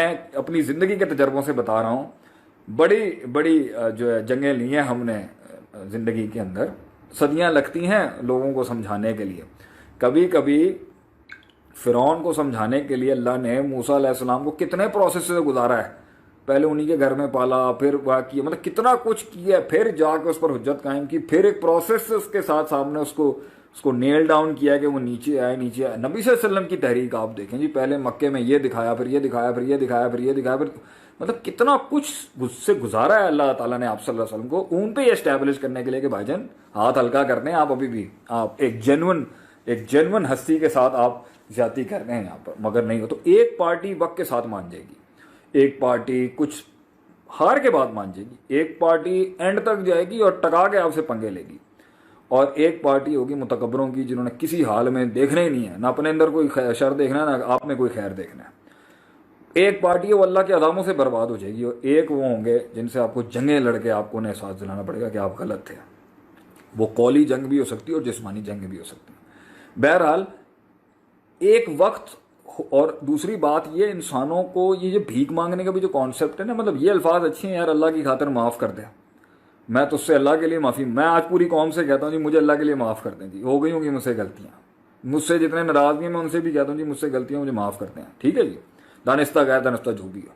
میں اپنی زندگی کے تجربوں سے بتا رہا ہوں، بڑی بڑی جو ہے جنگیں لی ہیں ہم نے زندگی کے اندر، صدیاں لگتی ہیں لوگوں کو سمجھانے کے لیے. کبھی کبھی فرعون کو سمجھانے کے لیے اللہ نے موسیٰ علیہ السلام کو کتنے پروسیس سے گزارا ہے. پہلے انہی کے گھر میں پالا، پھر وہ کیا، مطلب کتنا کچھ کیا، پھر جا کے اس پر حجت قائم کی، پھر ایک پروسیس سے اس کے ساتھ سامنے اس کو نیل ڈاؤن کیا کہ وہ نیچے آئے. نبی صلی اللہ علیہ وسلم کی تحریک آپ دیکھیں جی، پہلے مکے میں یہ دکھایا، پھر یہ دکھایا، پھر یہ دکھایا، پھر یہ دکھایا، پھر مطلب کتنا کچھ اس سے گزارا ہے اللہ تعالیٰ نے آپ صلی اللہ علیہ وسلم کو اون پہ یہ اسٹیبلش کرنے کے لیے کہ بھائی جان ہاتھ ہلکا کرتے ہیں آپ، ابھی بھی آپ ایک جینون ہستی کے ساتھ آپ زیادتی کر رہے ہیں یہاں پر. مگر نہیں ہو تو ایک پارٹی وقت کے ساتھ مان جائے گی، ایک پارٹی کچھ ہار کے بعد مان جائے گی، ایک پارٹی اینڈ تک جائے گی اور ٹکا کے آپ سے پنگے لے گی، اور ایک پارٹی ہوگی متکبروں کی جنہوں نے کسی حال میں دیکھنا ہی نہیں ہے، نہ اپنے اندر کوئی شر دیکھنا ہے، نہ آپ میں کوئی خیر دیکھنا ہے. ایک پارٹی ہے وہ اللہ کے عذابوں سے برباد ہو جائے گی، اور ایک وہ ہوں گے جن سے آپ کو جنگیں لڑ کے آپ کو انہیں احساس دلانا پڑے گا کہ آپ غلط تھے. وہ قولی جنگ بھی ہو سکتی ہے اور جسمانی جنگ بھی ہو سکتی ہے. بہرحال ایک وقت. اور دوسری بات یہ انسانوں کو یہ جو بھیک مانگنے کا بھی جو کانسیپٹ ہے نا، مطلب یہ الفاظ اچھے ہیں یار، اللہ کی خاطر معاف کر دے، میں تو اس سے اللہ کے لیے معافی، میں آج پوری قوم سے کہتا ہوں جی مجھے اللہ کے لیے معاف کر دیں جی، ہو گئی ہوں گی مجھ سے غلطیاں، مجھ سے جتنے ناراضگی ہیں میں ان سے بھی کہتا ہوں جی مجھ سے غلطیاں مجھے معاف کرتے ہیں، ٹھیک ہے جی، دانستہ غیر دانستہ جو بھی ہو.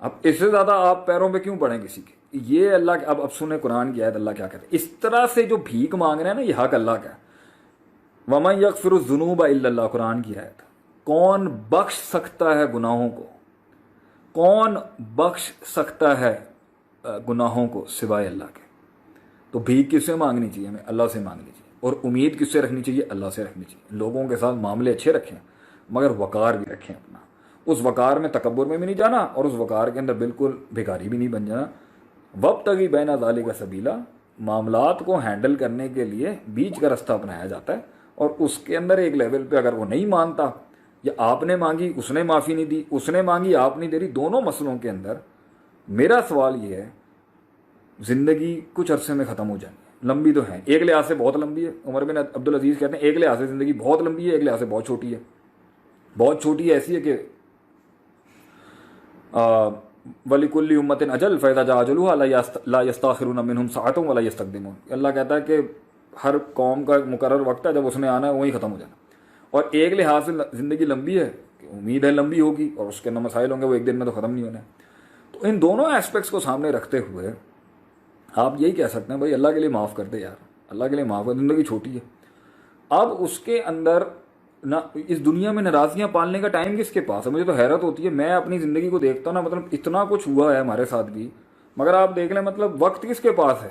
اب اس سے زیادہ آپ پیروں پہ کیوں پڑیں کسی کے؟ یہ اللہ اب سنیں قرآن کی آیت، اللہ کیا کہتے ہیں اس طرح سے جو بھیک مانگ رہے ہیں نا، یہ حق اللہ کا ہے. وَمَن يَغْفِرُ الذُّنُوبَ إِلَّا اللَّهُ، قرآن کی آیت. کون بخش سکتا ہے گناہوں کو، کون بخش سکتا ہے گناہوں کو سوائے اللہ کے؟ تو بھیک کس سے مانگنی چاہیے؟ ہمیں اللہ سے مانگنی چاہیے. اور امید کس سے رکھنی چاہیے؟ اللہ سے رکھنی چاہیے. لوگوں کے ساتھ معاملے اچھے رکھیں مگر وقار بھی رکھیں اپنا، اس وقار میں تکبر میں بھی نہیں جانا اور اس وقار کے اندر بالکل بھکاری بھی نہیں بن جانا. وابتغی بین ذالک سبیلا، معاملات کو ہینڈل کرنے کے لیے بیچ کا رستہ اپنایا جاتا ہے، اور اس کے اندر ایک لیول پہ اگر وہ نہیں مانتا، یا آپ نے مانگی اس نے معافی نہیں دی، اس نے مانگی آپ نہیں دے رہی، دونوں مسئلوں کے اندر میرا سوال یہ ہے زندگی کچھ عرصے میں ختم ہو جائے گی. لمبی تو ہے، ایک لحاظ سے بہت لمبی ہے. عمر بن عبدالعزیز کہتے ہیں ایک لحاظ سے زندگی بہت لمبی ہے، ایک لحاظ سے بہت چھوٹی ہے. بہت چھوٹی ہے ایسی ہے کہ وَلِكُلِّ أُمَّةٍ أَجَلٌ فَإِذَا جَاءَ أَجَلُهَا لَا يَسْتَأْخِرُونَ مِنْهُمْ سَاعَةً وَلَا يَسْتَقْدِمُونَ. اللہ کہتا ہے کہ ہر قوم کا مقرر وقت ہے، جب اس نے آنا ہے وہیں ختم ہو جانا. اور ایک لحاظ سے زندگی لمبی ہے کہ امید ہے لمبی ہوگی، اور اس کے اندر مسائل ہوں گے وہ ایک دن میں تو ختم نہیں ہونے. تو ان دونوں ایسپیکٹس کو سامنے رکھتے ہوئے آپ یہی کہہ سکتے ہیں بھائی اللہ کے لیے معاف کر دے یار، اللہ کے لیے معاف کر، زندگی چھوٹی ہے. اب اس کے اندر نہ اس دنیا میں ناراضگیاں پالنے کا ٹائم کس کے پاس ہے؟ مجھے تو حیرت ہوتی ہے، میں اپنی زندگی کو دیکھتا ہوں نا، مطلب اتنا کچھ ہوا ہے ہمارے ساتھ بھی، مگر آپ دیکھ لیں مطلب وقت کس کے پاس ہے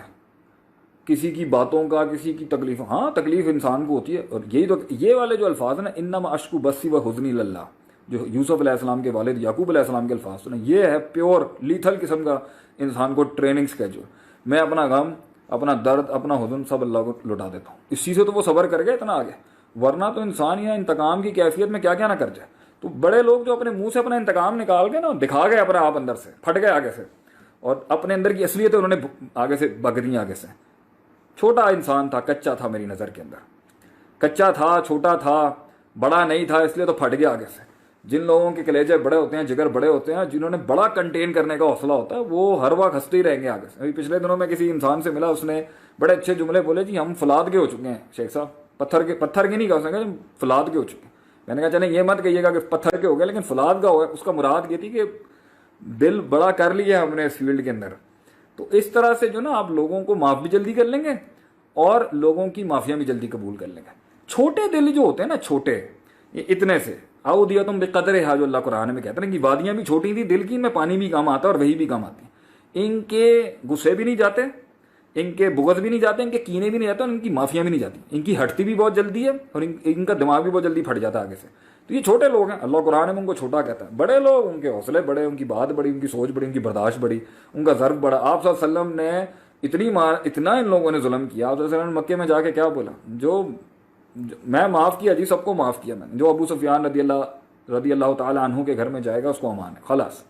کسی کی باتوں کا، کسی کی تکلیف. ہاں تکلیف انسان کو ہوتی ہے، اور یہی تو یہ والے جو الفاظ ہیں نا، انما اشکو بسی و حزنی للہ، جو یوسف علیہ السلام کے والد یعقوب علیہ السلام کے الفاظ سنیں، یہ ہے پیور لیتھل قسم کا انسان کو ٹریننگ اسکیجول. میں اپنا غم، اپنا درد، اپنا حزن سب اللہ کو لوٹا دیتا ہوں. اسی سے تو وہ صبر کر گئے اتنا آگے، ورنہ تو انسان یا انتقام کی کیفیت میں کیا کیا نہ کر جائے. تو بڑے لوگ جو اپنے منہ سے اپنا انتقام نکال کے نا دکھا گئے اپنا آپ اندر سے، پھٹ گئے آگے سے، اور اپنے اندر کی اصلیت انہوں نے آگے سے بگ دی آگے سے. چھوٹا انسان تھا، کچا تھا، میری نظر کے اندر کچا تھا، چھوٹا تھا، بڑا نہیں تھا، اس لیے تو پھٹ گیا آگے سے. جن لوگوں کے کلیجے بڑے ہوتے ہیں، جگر بڑے ہوتے ہیں، جنہوں نے بڑا کنٹین کرنے کا حوصلہ ہوتا ہے، وہ ہر وقت ہنستے ہی رہیں گے آگے سے. ابھی پچھلے دنوں میں کسی انسان سے ملا، اس نے بڑے اچھے جملے بولے جی ہم فولاد کے ہو چکے ہیں شیخ صاحب، پتھر کے نہیں کہہ سکتے، فولاد کے ہو چکے ہیں. میں نے کہا چلیں یہ مت کہیے گا کہ پتھر کے ہو گئے، لیکن فولاد کا ہو گیا. اس کا مراد یہ تھی کہ دل بڑا کر لیا ہم نے اس فیلڈ کے اندر. تو اس طرح سے جو نا آپ لوگوں کو معاف بھی جلدی کر لیں گے اور لوگوں کی معافیاں بھی جلدی قبول کر لیں گے. چھوٹے دل جو ہوتے ہیں نا، چھوٹے، یہ اتنے سے اودیتم بقدرھا، جو اللہ قرآن میں کہتے ہیں کہ وادیاں بھی چھوٹی تھیں دل کی، ان میں پانی بھی کم آتا ہے اور وہی بھی کم آتی ہیں. ان کے غصے بھی نہیں جاتے، ان کے بغض بھی نہیں جاتے، ان کے کینے بھی نہیں جاتے، اور ان کی معافیاں بھی نہیں جاتی. ان کی ہٹتی بھی بہت جلدی ہے اور ان کا دماغ بھی بہت جلدی پھٹ جاتا ہے آگے سے. تو یہ چھوٹے لوگ ہیں، اللہ قرآن میں ان کو چھوٹا کہتا ہے. بڑے لوگ، ان کے حوصلے بڑے، ان کی بات بڑی، ان کی سوچ بڑی، ان کی برداشت بڑی، ان کا ضرب بڑا. آپ صلی اللہ علیہ وسلم نے اتنا ان لوگوں نے ظلم کیا. آپ صلی اللہ علیہ وسلم نے مکے میں جا کے کیا بولا؟ جو میں معاف کیا جی، سب کو معاف کیا میں نے. جو ابو سفیان رضی اللہ تعالیٰ عنہ کے گھر میں جائے گا اس کو امان ہے، خلاص.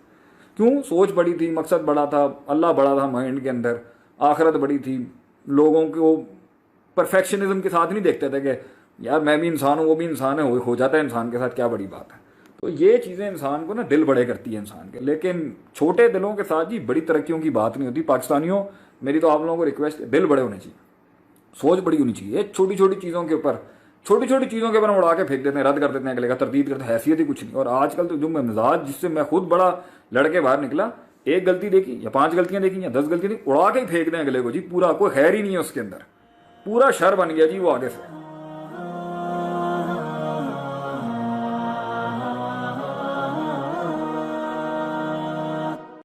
کیوں؟ سوچ بڑی تھی، مقصد بڑا تھا، اللہ بڑا تھا مائنڈ کے اندر، آخرت بڑی تھی. لوگوں کو پرفیکشنزم کے ساتھ نہیں دیکھتے تھے کہ یار میں بھی انسان ہوں وہ بھی انسان ہے، ہو جاتا ہے انسان کے ساتھ، کیا بڑی بات ہے. تو یہ چیزیں انسان کو نا دل بڑے کرتی ہے انسان کے. لیکن چھوٹے دلوں کے ساتھ جی بڑی ترقیوں کی بات نہیں ہوتی. پاکستانیوں میری تو آپ لوگوں کو ریکویسٹ, دل بڑے ہونے چاہیے, سوچ بڑی ہونی چاہیے. چھوٹی چھوٹی چیزوں کے اوپر ہم اڑا کے پھینک دیتے ہیں, رد کر دیتے ہیں اگلے کا, تردید کرتے ہیں, حیثیت ہی کچھ نہیں. اور آج کل تو جو مزاج, جس سے میں خود بڑا لڑکے باہر نکلا, ایک غلطی دیکھی یا 5 غلطیاں دیکھی یا 10 غلطیاں دیکھی, اڑا کے ہی پھینک دیں اگلے کو جی, پورا کوئی خیر ہی نہیں ہے اس کے اندر, پورا شر بن گیا جی وہ آگے سے.